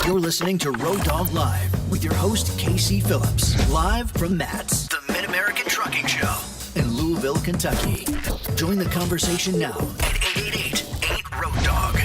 You're listening to Road Dogg Live with your host, KC Phillips. Live from Matt's, the Mid-American Trucking Show in Louisville, Kentucky. Join the conversation now at 888-8-ROAD-DOGG.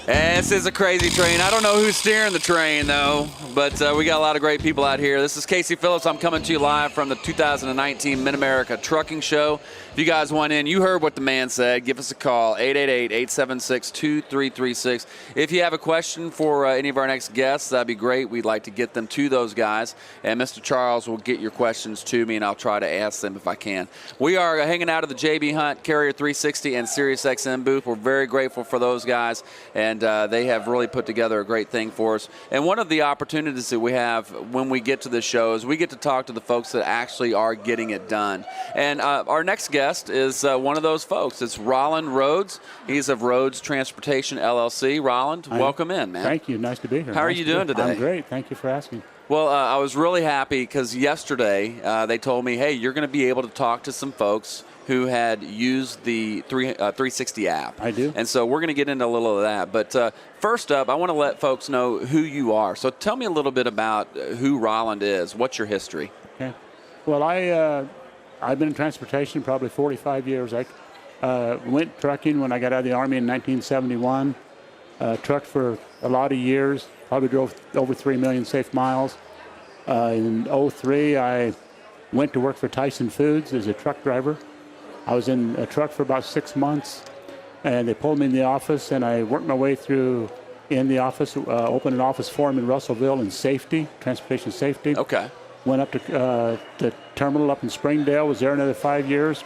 This is a crazy train. I don't know who's steering the train, though, but we got a lot of great people out here. This is KC Phillips. I'm coming to you live from the 2019 Mid-America Trucking Show. If you guys want in, you heard what the man said. Give us a call, 888-876-2336. If you have a question for any of our next guests, that'd be great. We'd like to get them to those guys. And Mr. Charles will get your questions to me, and I'll try to ask them if I can. We are hanging out at the J.B. Hunt Carrier 360 and SiriusXM booth. We're very grateful for those guys, and they have really put together a great thing for us. And one of the opportunities that we have when we get to the show is we get to talk to the folks that actually are getting it done. And our next guest is one of those folks. It's Roland Rhodes. He's of Rhodes Transportation, LLC. Roland, welcome in, man. Thank you. Nice to be here. How are you doing today? I'm great. Thank you for asking. Well, I was really happy because yesterday they told me, hey, you're going to be able to talk to some folks who had used the 360 app. I do. And so we're going to get into a little of that. But first up, I want to let folks know who you are. So tell me a little bit about who Roland is. What's your history? Okay. Well, I've been in transportation probably 45 years. I went trucking when I got out of the Army in 1971. Trucked for a lot of years. Probably drove over 3 million safe miles. In 2003, I went to work for Tyson Foods as a truck driver. I was in a truck for about 6 months, and they pulled me in the office, and I worked my way through in the office, opened an office for them in Russellville in safety, transportation safety. Okay. Went up to the terminal up in Springdale, was there another 5 years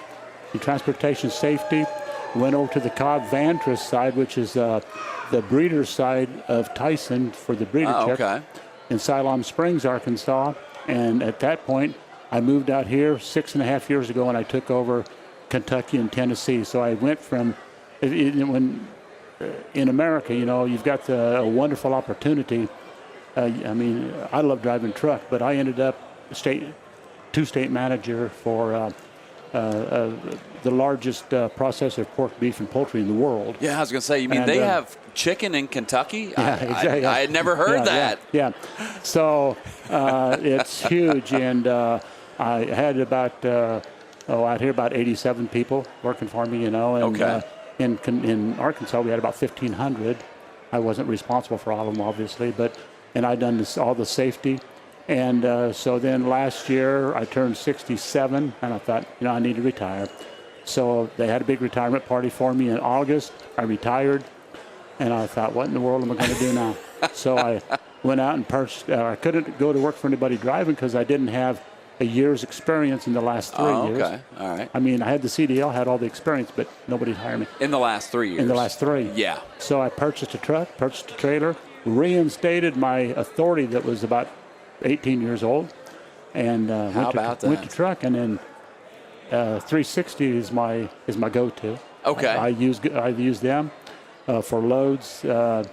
in transportation safety. Went over to the Cobb Vantress side, which is the breeder side of Tyson for the breeder check in Siloam Springs, Arkansas. And at that point, I moved out here 6.5 years ago, and I took over Kentucky and Tennessee. So I went from, in America, you know, you've got a wonderful opportunity. I mean, I love driving truck, but I ended up two-state manager for the largest processor of pork, beef, and poultry in the world. Yeah, I was going to say, you mean they have chicken in Kentucky? Yeah, exactly. I had never heard that. Yeah. So it's huge, and I had about out here about 87 people working for me, you know. And, in Arkansas, we had about 1,500. I wasn't responsible for all of them, obviously, and I'd done all the safety. And so then last year I turned 67, and I thought, you know, I need to retire. So they had a big retirement party for me in August. I retired, and I thought, what in the world am I going to do now? So I went out and purchased. I couldn't go to work for anybody driving because I didn't have a year's experience in the last 3 years. Okay, all right. I mean, I had the CDL, had all the experience, but nobody hired me. In the last 3 years? In the last 3. Yeah. So I purchased a truck, purchased a trailer, reinstated my authority that was about 18 years old, and went to truck, and then 360 is my go-to. Okay. I've used them for loads, and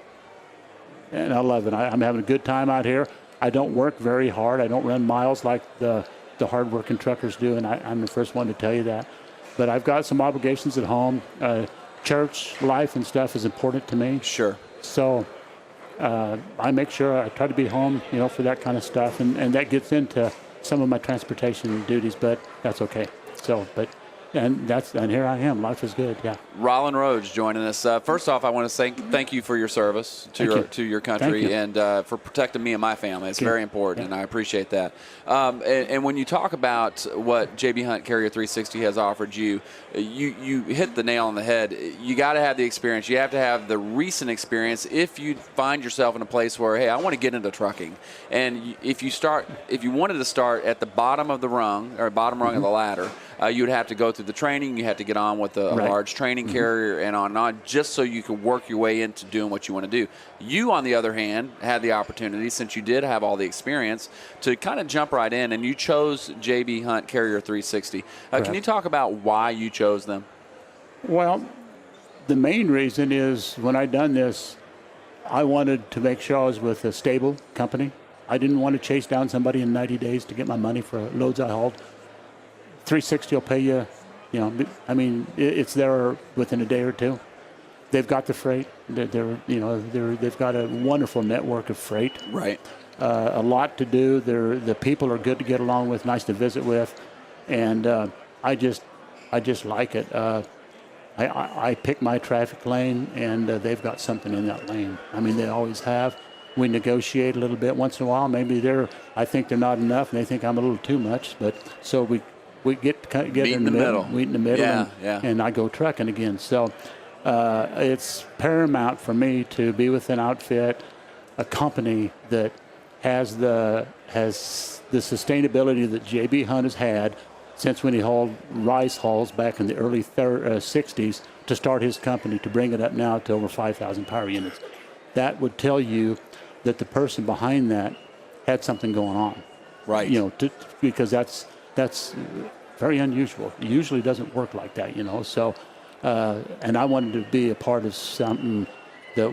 I love it. I'm having a good time out here. I don't work very hard. I don't run miles like the hard-working truckers do, and I'm the first one to tell you that. But I've got some obligations at home. Church life and stuff is important to me. Sure. So I make sure I try to be home, you know, for that kind of stuff, and that gets into some of my transportation duties, but that's okay. So, and here I am. Life is good. Yeah. Roland Rhodes joining us. First off, I want to say thank you for your service to your country and for protecting me and my family. It's very important, and I appreciate that. And when you talk about what J.B. Hunt Carrier 360 has offered you, you hit the nail on the head. You got to have the experience. You have to have the recent experience if you find yourself in a place where, hey, I want to get into trucking. And if you wanted to start at the bottom of the rung or bottom rung of the ladder, you would have to go through the training. You have to get on with a large training carrier and on, just so you could work your way into doing what you want to do. You, on the other hand, had the opportunity, since you did have all the experience, to kind of jump right in, and you chose J.B. Hunt Carrier 360. Can you talk about why you chose them? Well, the main reason is when I done this, I wanted to make sure I was with a stable company. I didn't want to chase down somebody in 90 days to get my money for loads I hauled. 360 will pay you, it's there within a day or two. They've got the freight. They've got a wonderful network of freight. Right. A lot to do. The people are good to get along with, nice to visit with, and I just like it. I pick my traffic lane, and they've got something in that lane. I mean, they always have. We negotiate a little bit once in a while. Maybe I think they're not enough, and they think I'm a little too much. But so we get in the middle. Meet in the middle, and I go trucking again. So it's paramount for me to be with an outfit, a company that has the sustainability that J.B. Hunt has had since when he hauled rice hulls back in the early 60s to start his company, to bring it up now to over 5,000 power units. That would tell you that the person behind that had something going on. Right. Because that's very unusual. It usually doesn't work like that, So, and I wanted to be a part of something that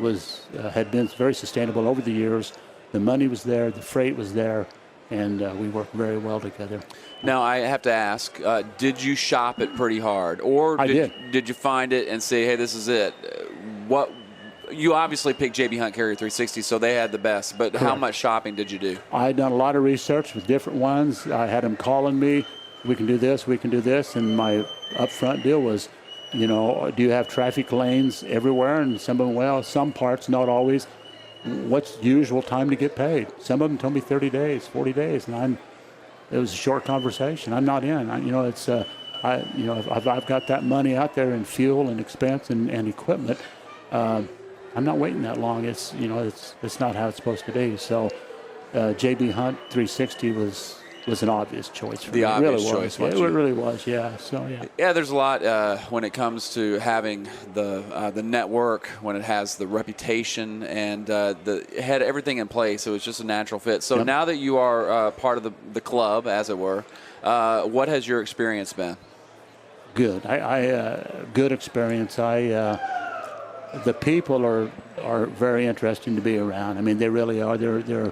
had been very sustainable over the years. The money was there, the freight was there, and we worked very well together. Now, I have to ask, did you shop it pretty hard? Or did you find it and say, hey, this is it? You obviously picked JB Hunt Carrier 360, so they had the best, but Correct. How much shopping did you do? I had done a lot of research with different ones. I had them calling me, we can do this, and my upfront deal was, do you have traffic lanes everywhere? And some parts, not always. What's the usual time to get paid? Some of them told me 30 days, 40 days, and it was a short conversation. I'm not in. I've got that money out there in fuel and expense and equipment. I'm not waiting that long. It's not how it's supposed to be. So JB Hunt 360 was an obvious choice for me. The obvious choice. It really was. Yeah. So yeah. Yeah, there's a lot when it comes to having the network, when it has the reputation and it had everything in place. It was just a natural fit. So now that you are part of the club, as it were, what has your experience been? Good. Good experience. The people are very interesting to be around. I mean, they really are. They're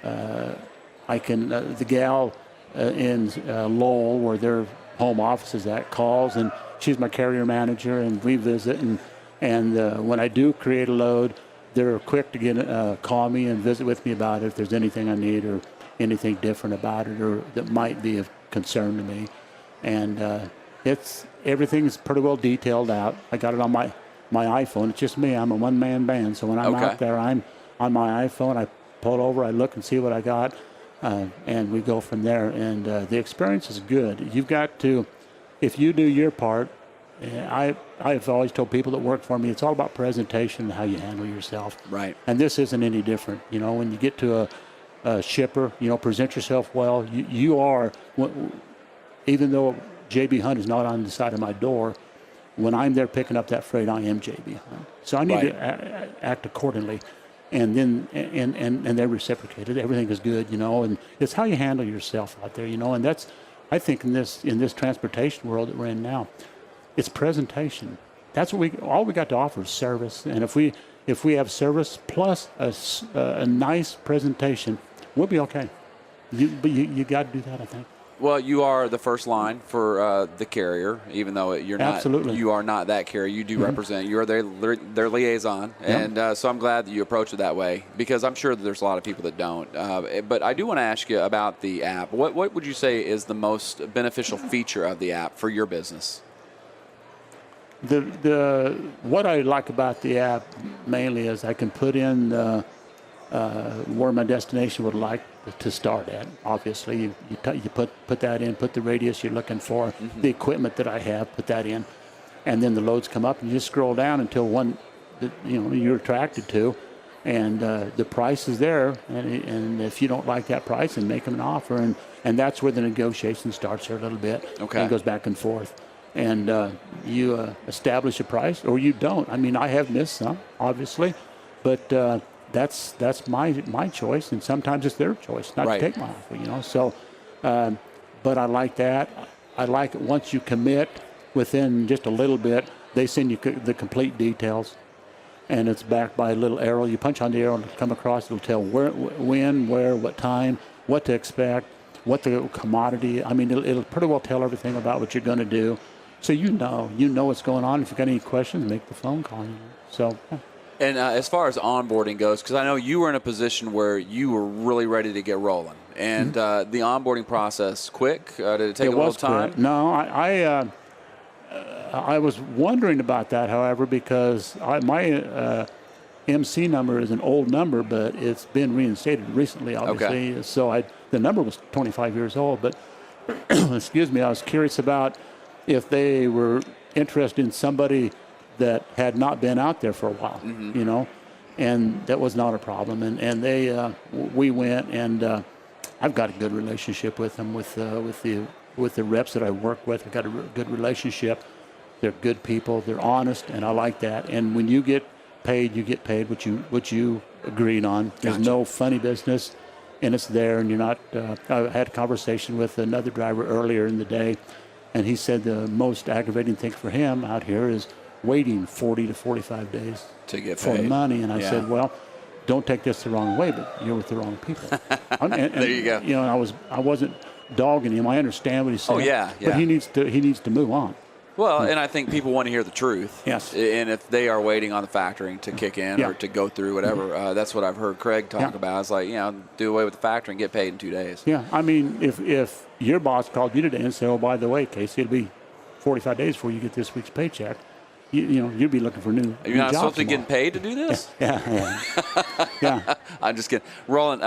the gal in Lowell, where their home office is at, calls, and she's my carrier manager, and we visit. And when I do create a load, they're quick to call me and visit with me about it if there's anything I need or anything different about it or that might be of concern to me. And everything's pretty well detailed out. I got it on my iPhone. It's just me. I'm a one-man band, so when I'm out there, I'm on my iPhone. I pull over, I look and see what I got, and we go from there. And the experience is good. You've got to, if you do your part, I've always told people that work for me, it's all about presentation and how you handle yourself. Right. And this isn't any different. When you get to a shipper, present yourself well. You are, even though JB Hunt is not on the side of my door, when I'm there picking up that freight, I am JB Hunt. So I need to act accordingly. And then and they're reciprocated. Everything is good, and it's how you handle yourself out there, and that's, I think, in this transportation world that we're in now, it's presentation. That's what all we got to offer is service. And if we have service plus a nice presentation, we'll be okay. But you got to do that, I think. Well, you are the first line for the carrier, even though you're not. Absolutely. You are not that carrier. You do represent. You are their liaison, and so I'm glad that you approach it that way, because I'm sure that there's a lot of people that don't. But I do want to ask you about the app. What would you say is the most beneficial feature of the app for your business? What I like about the app mainly is I can put in where my destination would like to start at. Obviously, you put that in, put the radius you're looking for, the equipment that I have, put that in, and then the loads come up, and you just scroll down until one that you're attracted to, and the price is there, and if you don't like that price, then make them an offer, and that's where the negotiation starts there a little bit. Okay. And it goes back and forth, and you establish a price, or you don't. I mean, I have missed some, obviously, but that's my choice, and sometimes it's their choice not to take my offer, So, but I like that. I like it once you commit within just a little bit, they send you the complete details. and it's backed by a little arrow. You punch on the arrow and it'll come across. It'll tell when, where, what time, what to expect, what the commodity. I mean, it'll pretty well tell everything about what you're going to do. So you know what's going on. If you've got any questions, make the phone call. So. Yeah. And as far as onboarding goes, because I know you were in a position where you were really ready to get rolling, and the onboarding process quick. Did it take a little time? Quick. No, I was wondering about that, however, because my MC number is an old number, but it's been reinstated recently, obviously. Okay. So the number was 25 years old, but excuse me, I was curious about if they were interested in somebody that had not been out there for a while, and that was not a problem. And we went, and I've got a good relationship with them, with the reps that I work with. I've got a good relationship. They're good people. They're honest, and I like that. And when you get paid, you get paid what you agreed on. There's no funny business, and it's there. And you're not. I had a conversation with another driver earlier in the day, and he said the most aggravating thing for him out here is waiting 40 to 45 days to get for paid. money. And I said, well, don't take this the wrong way, but you're with the wrong people. And, there you go. I wasn't dogging him. I understand what he's saying. Oh, yeah. But he needs to move on. Well, and I think people want to hear the truth. Yes. And if they are waiting on the factoring to kick in or to go through whatever, that's what I've heard Craig talk about. It's like, do away with the factoring, get paid in 2 days. Yeah. I mean, if your boss called you today and said, oh, by the way, Casey, it'll be 45 days before you get this week's paycheck, you'd be looking for new. You're not supposed to get paid to do this? Yeah. I'm just kidding. Roland,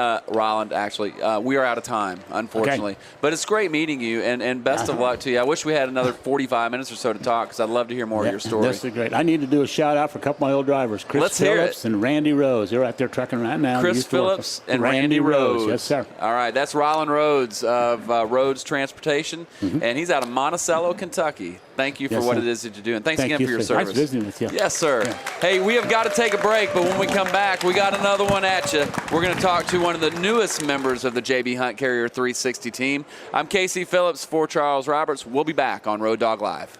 actually, we are out of time, unfortunately. Okay. But it's great meeting you, and best of luck to you. I wish we had another 45 minutes or so to talk, because I'd love to hear more of your story. This is great. I need to do a shout-out for a couple of my old drivers, Chris Phillips and Randy Rose. They're out there trucking right now. Chris Phillips and Randy Rhodes. Yes, sir. All right, that's Roland Rhodes of Rhodes Transportation, and he's out of Monticello, Kentucky. Thank you for what it is that you're doing. Thanks again for your service. Nice visiting with you. Yes, sir. Yeah. Hey, we have got to take a break, but when we come back, we got another one at you. We're going to talk to one of the newest members of the JB Hunt Carrier 360 team. I'm KC Phillips for Charles Roberts. We'll be back on Road Dog Live.